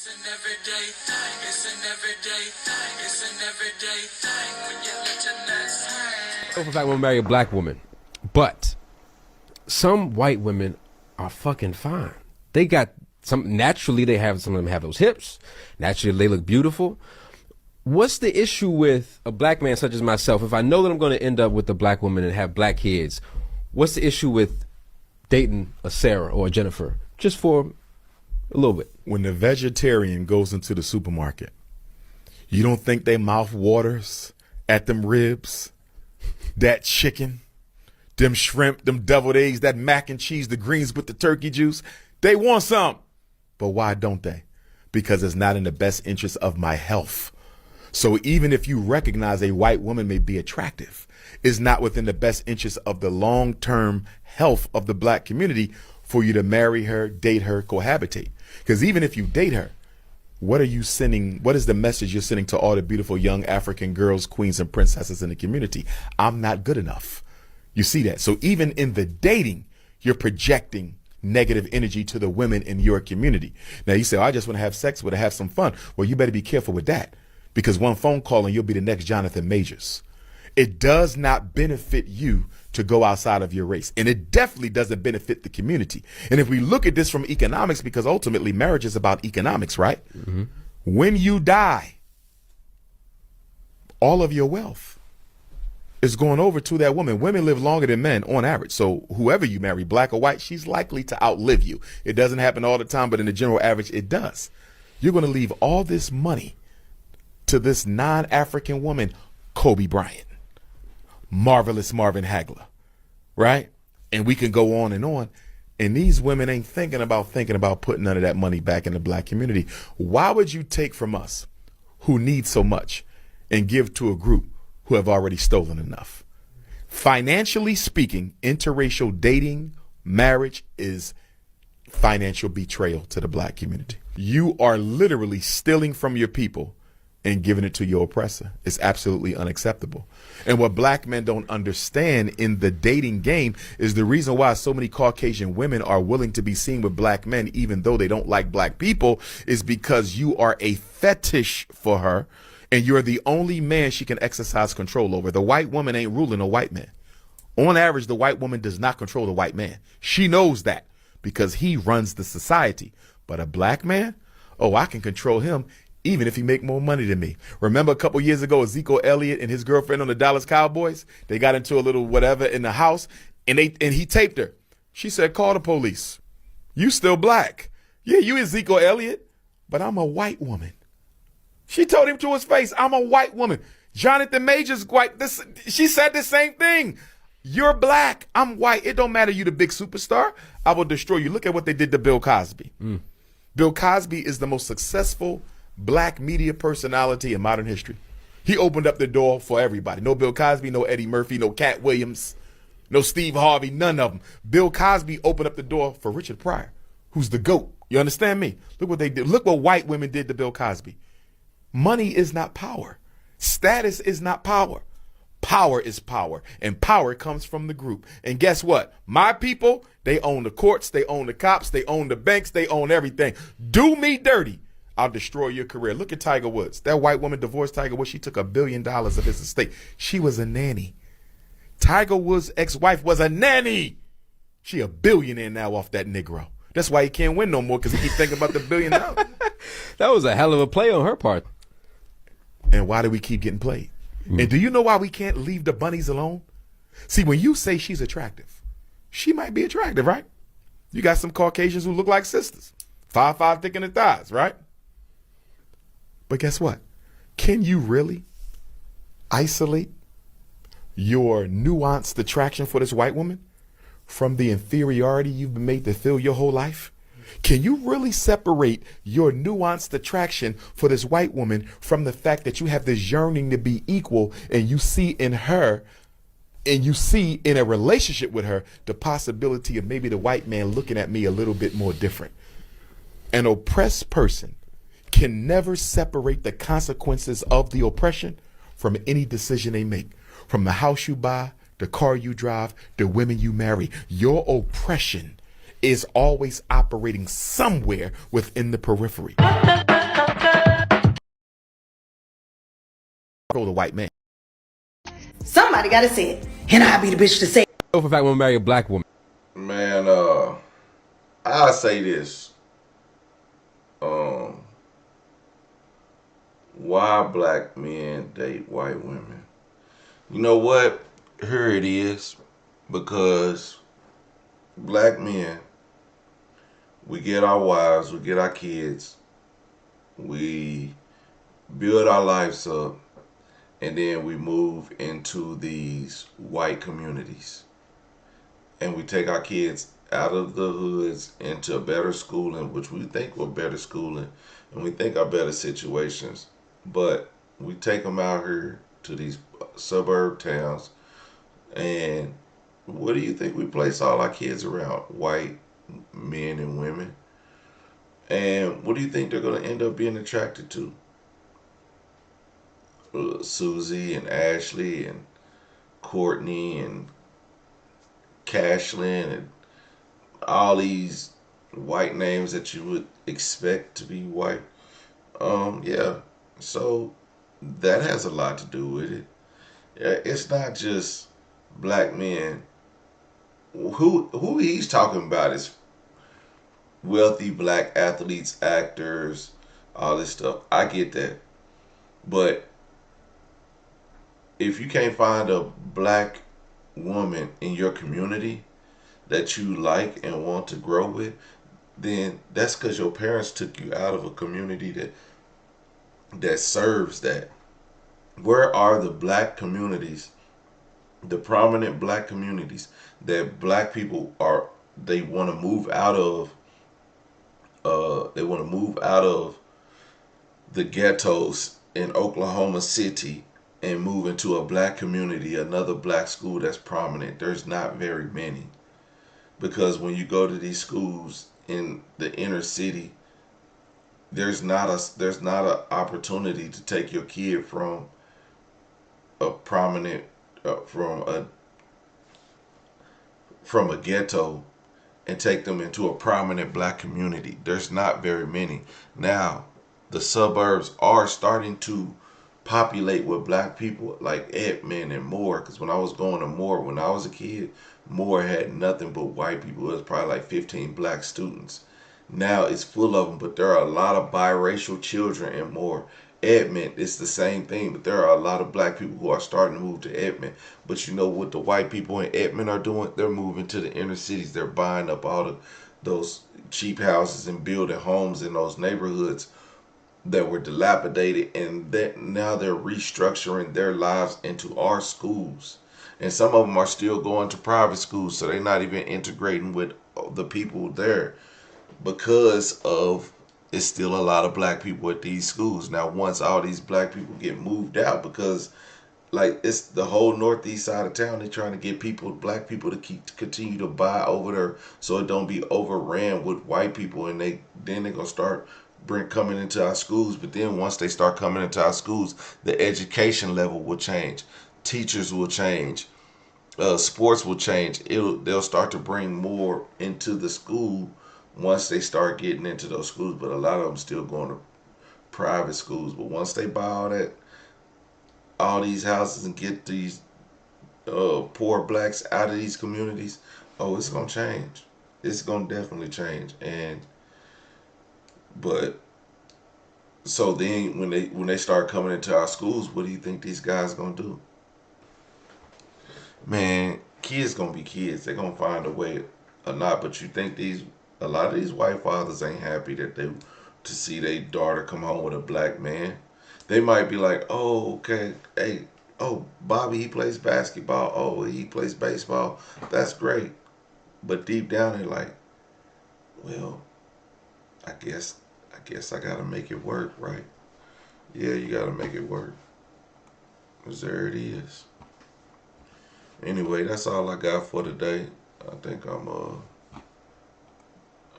It's an everyday thing. It's an everyday thing. It's an everyday thing when you let your nuts hang. If a black woman marry a black woman, but some white women are fucking fine. They got some naturally. Some of them have those hips. Naturally, they look beautiful. What's the issue with a black man such as myself? If I know that I'm going to end up with a black woman and have black kids, what's the issue with dating a Sarah or a Jennifer just for a little bit? When the vegetarian goes into the supermarket, you don't think they mouth waters at them ribs, that chicken, them shrimp, them deviled eggs, that mac and cheese, the greens with the turkey juice? They want some. But why don't they? Because it's not in the best interest of my health. So even if you recognize a white woman may be attractive, it's not within the best interest of the long-term health of the black community for you to marry her, date her, cohabitate. Because even if you date her, what are you sending? What is the message you're sending to all the beautiful young African girls, queens, and princesses in the community? I'm not good enough. You see that? So even in the dating, you're projecting negative energy to the women in your community. Now you say, oh, I just want to have sex with her, have some fun. Well, you better be careful with that, because one phone call and you'll be the next Jonathan Majors. It does not benefit you to go outside of your race. And it definitely doesn't benefit the community. And if we look at this from economics, because ultimately marriage is about economics, right? Mm-hmm. When you die, all of your wealth is going over to that woman. Women live longer than men on average. So whoever you marry, black or white, she's likely to outlive you. It doesn't happen all the time, but in the general average, it does. You're going to leave all this money to this non-African woman, Kobe Bryant, Marvelous Marvin Hagler, right? And we can go on. And these women ain't thinking about putting none of that money back in the black community. Why would you take from us who need so much and give to a group who have already stolen enough? Financially speaking, interracial dating, marriage is financial betrayal to the black community. You are literally stealing from your people and giving it to your oppressor. It's absolutely unacceptable. And what black men don't understand in the dating game is the reason why so many Caucasian women are willing to be seen with black men, even though they don't like black people, is because you are a fetish for her and you're the only man she can exercise control over. The white woman ain't ruling a white man. On average, the white woman does not control the white man. She knows that because he runs the society. But a black man, oh, I can control him even if he make more money than me. Remember a couple years ago, Ezekiel Elliott and his girlfriend on the Dallas Cowboys? They got into a little whatever in the house, and he taped her. She said, call the police. You still black. Yeah, you Ezekiel Elliott, but I'm a white woman. She told him to his face, I'm a white woman. Jonathan Majors white. She said the same thing. You're black. I'm white. It don't matter. You the big superstar. I will destroy you. Look at what they did to Bill Cosby. Bill Cosby is the most successful black media personality in modern history. He opened up the door for everybody. No Bill Cosby, no Eddie Murphy, no Cat Williams, no Steve Harvey, none of them. Bill Cosby opened up the door for Richard Pryor, who's the GOAT. You understand me? Look what they did. Look what white women did to Bill Cosby. Money is not power. Status is not power. Power is power, and power comes from the group. And guess what? My people, they own the courts, they own the cops, they own the banks, they own everything. Do me dirty, I'll destroy your career. Look at Tiger Woods. That white woman divorced Tiger Woods. She took $1 billion of his estate. She was a nanny. Tiger Woods' ex-wife was a nanny. She a billionaire now off that Negro. That's why he can't win no more, because he keep thinking about the $1 billion. That was a hell of a play on her part. And why do we keep getting played? And do you know why we can't leave the bunnies alone? See, when you say she's attractive, she might be attractive, right? You got some Caucasians who look like sisters. 5'5" thick in the thighs, right? But guess what? Can you really isolate your nuanced attraction for this white woman from the inferiority you've been made to feel your whole life? Can you really separate your nuanced attraction for this white woman from the fact that you have this yearning to be equal, and you see in her, and you see in a relationship with her, the possibility of maybe the white man looking at me a little bit more different? An oppressed person can never separate the consequences of the oppression from any decision they make. From the house you buy, the car you drive, the women you marry, your oppression is always operating somewhere within the periphery. control the white man. Somebody gotta say it, and I'll be the bitch to say it. So for a fact, when marry a black woman. Man, I'll say this. Why black men date white women? You know what? Here it is. Because black men, we get our wives, we get our kids, we build our lives up, and then we move into these white communities. And we take our kids out of the hoods into better schooling, which we think we're better schooling, and we think are better situations. But we take them out here to these suburb towns, and what do you think we place all our kids around? White men and women. And what do you think they're going to end up being attracted to? Susie and Ashley and Courtney and Cashlyn and all these white names that you would expect to be white. Yeah. So that has a lot to do with it. It's not just black men. Who he's talking about is wealthy black athletes, actors, all this stuff. I get that. But if you can't find a black woman in your community that you like and want to grow with, then that's because your parents took you out of a community that serves that. Where are the black communities, the prominent black communities that black people are, they want to move out of, they want to move out of the ghettos in Oklahoma City and move into a black community, another black school that's prominent? There's not very many. Because when you go to these schools in the inner city, there's not a opportunity to take your kid from a prominent from a ghetto and take them into a prominent black community. There's not very many. Now, the suburbs are starting to populate with black people like Edmond and Moore. Because when I was going to Moore, when I was a kid, Moore had nothing but white people. It was probably like 15 black students. Now it's full of them, but there are a lot of biracial children in Moore. Edmond, it's the same thing, but there are a lot of black people who are starting to move to Edmond. But you know what the white people in Edmond are doing? They're moving to the inner cities. They're buying up all of those cheap houses and building homes in those neighborhoods that were dilapidated, and that now they're restructuring their lives into our schools. And some of them are still going to private schools, so they're not even integrating with the people there because of it's still a lot of black people at these schools. Now, once all these black people get moved out, because like it's the whole northeast side of town, they're trying to get black people to continue to buy over there so it don't be overran with white people, and then they're gonna start coming into our schools. But then once they start coming into our schools, the education level will change, teachers will change, sports will change. They'll start to bring more into the school once they start getting into those schools. But a lot of them still going to private schools. But once they buy all these houses and get these poor blacks out of these communities, oh, it's gonna change. It's gonna definitely change. But so then when they start coming into our schools, what do you think these guys gonna do? Man, kids gonna be kids. They're gonna find a way or not. But you think a lot of these white fathers ain't happy to see their daughter come home with a black man. They might be like, oh, okay, hey, oh, Bobby, he plays basketball. Oh, he plays baseball. That's great. But deep down, they're like, well, I guess I gotta make it work, right? Yeah, you gotta make it work. 'Cause there it is. Anyway, that's all I got for today. I think I'm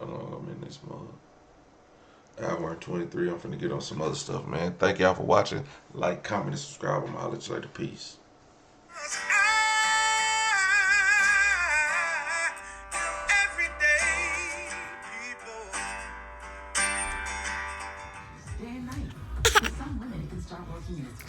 in this mug. Hour and 23. I'm finna get on some other stuff, man. Thank y'all for watching. Like, comment, and subscribe. I'm holla at you later. Peace. Day and night. For some women, it can start working in its